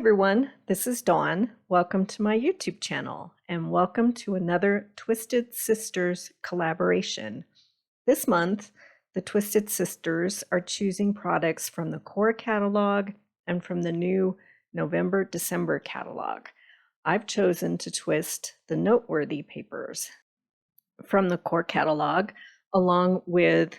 everyone, this is Dawn. Welcome to my YouTube channel and welcome to another Twisted Sisters collaboration. This month, the Twisted Sisters are choosing products from the core catalog and from the new November-December catalog. I've chosen to twist the Noteworthy papers from the core catalog along with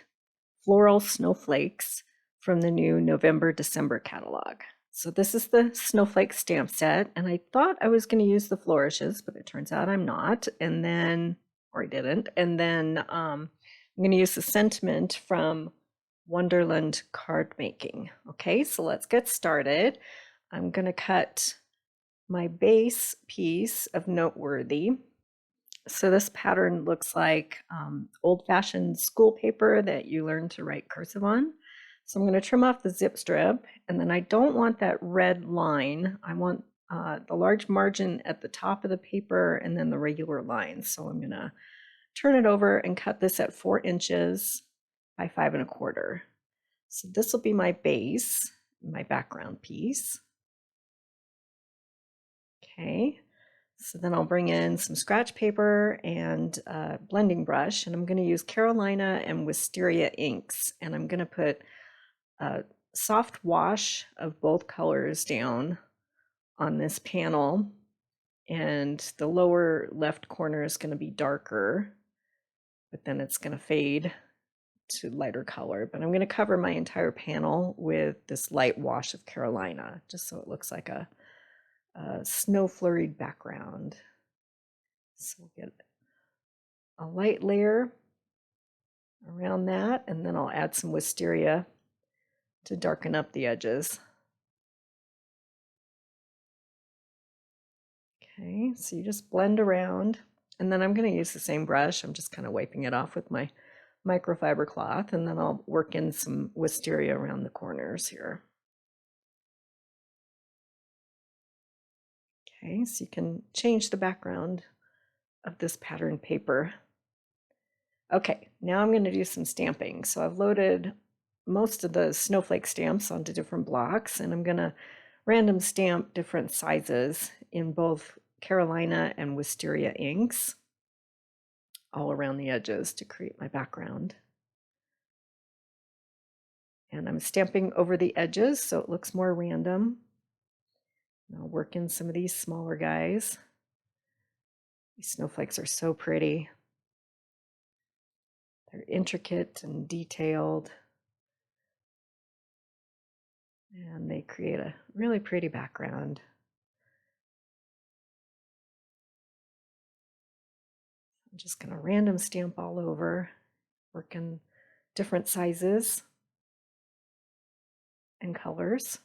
floral snowflakes from the new November-December catalog. So this is the Snowflake Stamp Set, and I thought I was going to use the flourishes, but it turns out I'm not, or I didn't. And then I'm going to use the sentiment from Wonderland card making. Okay, so let's get started. I'm going to cut my base piece of Noteworthy. So this pattern looks like old-fashioned school paper that you learn to write cursive on. So I'm going to trim off the zip strip, and then I don't want that red line. I want the large margin at the top of the paper and then the regular line. So I'm going to turn it over and cut this at 4 inches by 5 1/4. So this will be my base, my background piece. Okay, so then I'll bring in some scratch paper and a blending brush, and I'm going to use Carolina and Wisteria inks, and I'm going to put a soft wash of both colors down on this panel, and the lower left corner is going to be darker, but then it's going to fade to lighter color. But I'm going to cover my entire panel with this light wash of Carolina, just so it looks like a snow flurried background. So we'll get a light layer around that, and then I'll add some wisteria to darken up the edges. Okay, so you just blend around, and then I'm going to use the same brush. I'm just kind of wiping it off with my microfiber cloth, and then I'll work in some wisteria around the corners here. Okay, so you can change the background of this pattern paper. Okay, now I'm going to do some stamping. So I've loaded most of the snowflake stamps onto different blocks, and I'm going to random stamp different sizes in both Carolina and Wisteria inks all around the edges to create my background. And I'm stamping over the edges so it looks more random. And I'll work in some of these smaller guys. These snowflakes are so pretty. They're intricate and detailed, and they create a really pretty background. I'm just going to random stamp all over, work in different sizes and colors.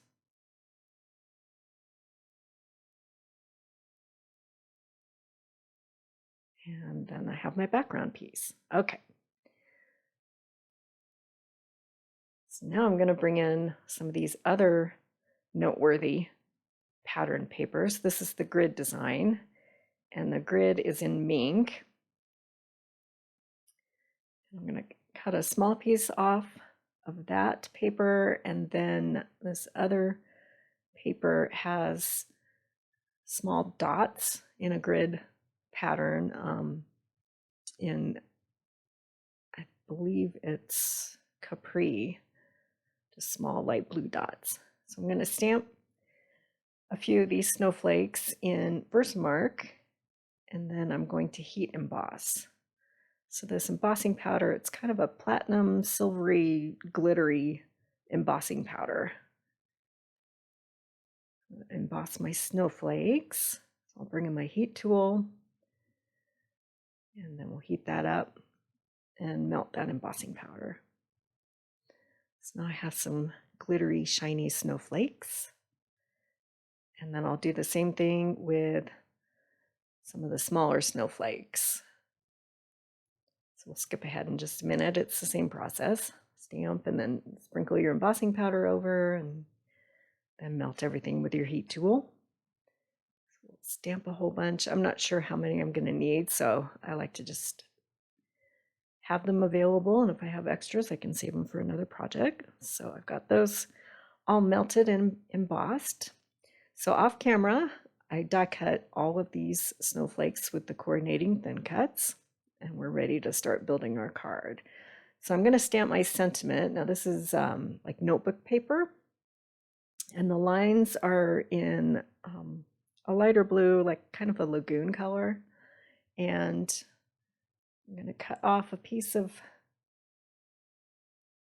And then I have my background piece. Okay. So now I'm going to bring in some of these other Noteworthy pattern papers. This is the grid design, and the grid is in mink. I'm going to cut a small piece off of that paper, and then this other paper has small dots in a grid pattern in, I believe it's Capri, just small light blue dots. So I'm going to stamp a few of these snowflakes in Versamark, and then I'm going to heat emboss. So this embossing powder, it's kind of a platinum, silvery, glittery embossing powder. Emboss my snowflakes. So I'll bring in my heat tool, and then we'll heat that up and melt that embossing powder. So now I have some glittery, shiny snowflakes. And then I'll do the same thing with some of the smaller snowflakes. So we'll skip ahead in just a minute. It's the same process. Stamp and then sprinkle your embossing powder over, and then melt everything with your heat tool. So we'll stamp a whole bunch. I'm not sure how many I'm going to need, so I like to just have them available, and if I have extras, I can save them for another project. So I've got those all melted and embossed. So off camera, I die cut all of these snowflakes with the coordinating thin cuts, and we're ready to start building our card. So I'm going to stamp my sentiment. Now this is like notebook paper, and the lines are in a lighter blue, like kind of a lagoon color. And I'm going to cut off a piece of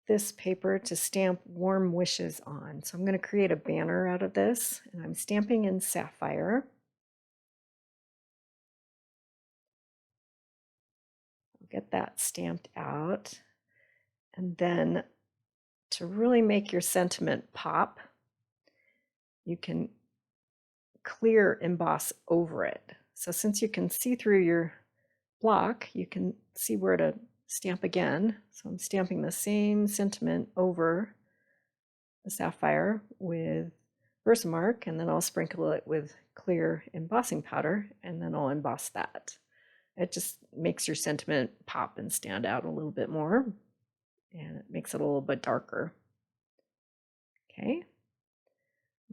this paper to stamp warm wishes on. So I'm going to create a banner out of this, and I'm stamping in sapphire. I'll get that stamped out. And then to really make your sentiment pop, you can clear emboss over it. So since you can see through your block, you can see where to stamp again. So I'm stamping the same sentiment over the sapphire with Versamark, and then I'll sprinkle it with clear embossing powder, and then I'll emboss that. It just makes your sentiment pop and stand out a little bit more, and it makes it a little bit darker. Okay.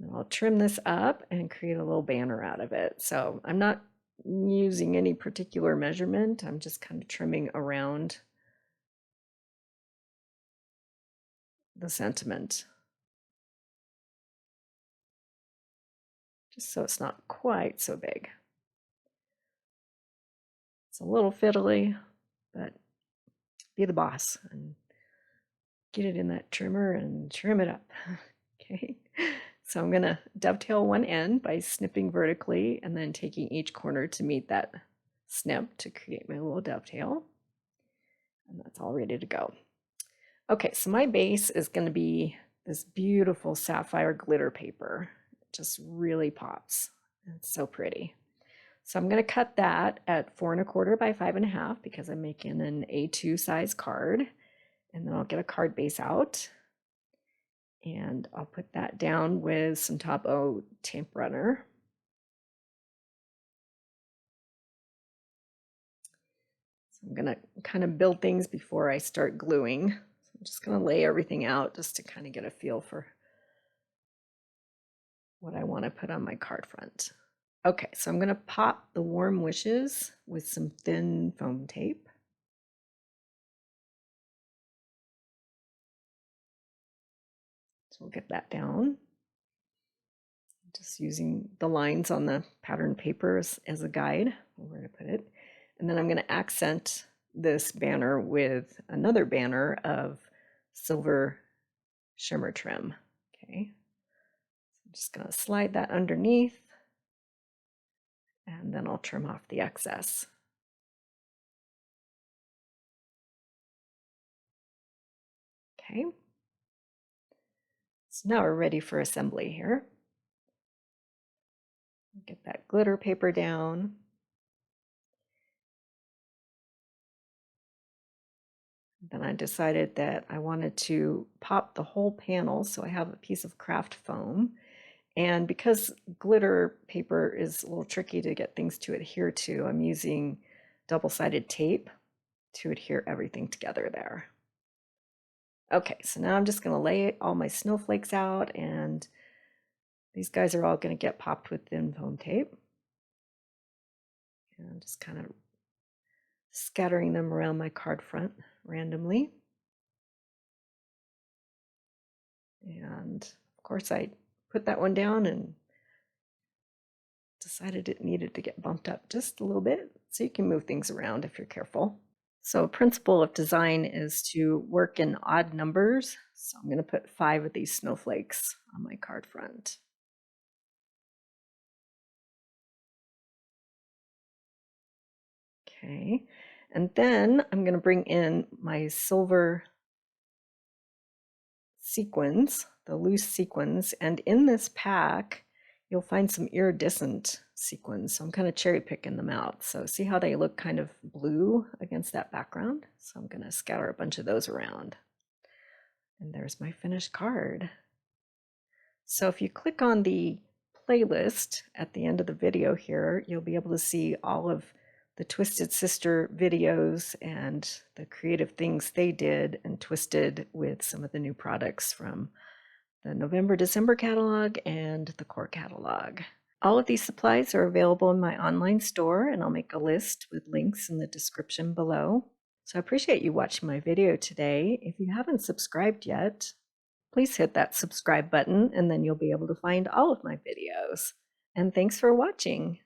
And I'll trim this up and create a little banner out of it. So I'm not using any particular measurement. I'm just kind of trimming around the sentiment, just so it's not quite so big. It's a little fiddly, but be the boss and get it in that trimmer and trim it up. Okay. So I'm going to dovetail one end by snipping vertically and then taking each corner to meet that snip to create my little dovetail. And that's all ready to go. Okay, so my base is going to be this beautiful sapphire glitter paper. It just really pops. It's so pretty. So I'm going to cut that at 4 1/4 by 5 1/2 because I'm making an A2 size card. And then I'll get a card base out. And I'll put that down with some Top O tape runner. So I'm going to kind of build things before I start gluing. So I'm just going to lay everything out just to kind of get a feel for what I want to put on my card front. Okay, so I'm going to pop the warm wishes with some thin foam tape. So we'll get that down. Just using the lines on the pattern paper as a guide where to put it. And then I'm going to accent this banner with another banner of silver shimmer trim. Okay, so I'm just going to slide that underneath, and then I'll trim off the excess. Okay, so now we're ready for assembly here. Get that glitter paper down. Then I decided that I wanted to pop the whole panel, so I have a piece of craft foam. And because glitter paper is a little tricky to get things to adhere to, I'm using double-sided tape to adhere everything together there. Okay, so now I'm just going to lay all my snowflakes out, and these guys are all going to get popped with thin foam tape. And I'm just kind of scattering them around my card front randomly. And of course I put that one down and decided it needed to get bumped up just a little bit, so you can move things around if you're careful. So a principle of design is to work in odd numbers. So I'm going to put 5 of these snowflakes on my card front. Okay, and then I'm going to bring in my silver sequins, the loose sequins, and in this pack you'll find some iridescent sequins. So I'm kind of cherry picking them out. So see how they look kind of blue against that background? So I'm going to scatter a bunch of those around. And there's my finished card. So if you click on the playlist at the end of the video here, you'll be able to see all of the Twisted Sister videos and the creative things they did and twisted with some of the new products from the November-December catalog, and the core catalog. All of these supplies are available in my online store, and I'll make a list with links in the description below. So I appreciate you watching my video today. If you haven't subscribed yet, please hit that subscribe button, and then you'll be able to find all of my videos. And thanks for watching.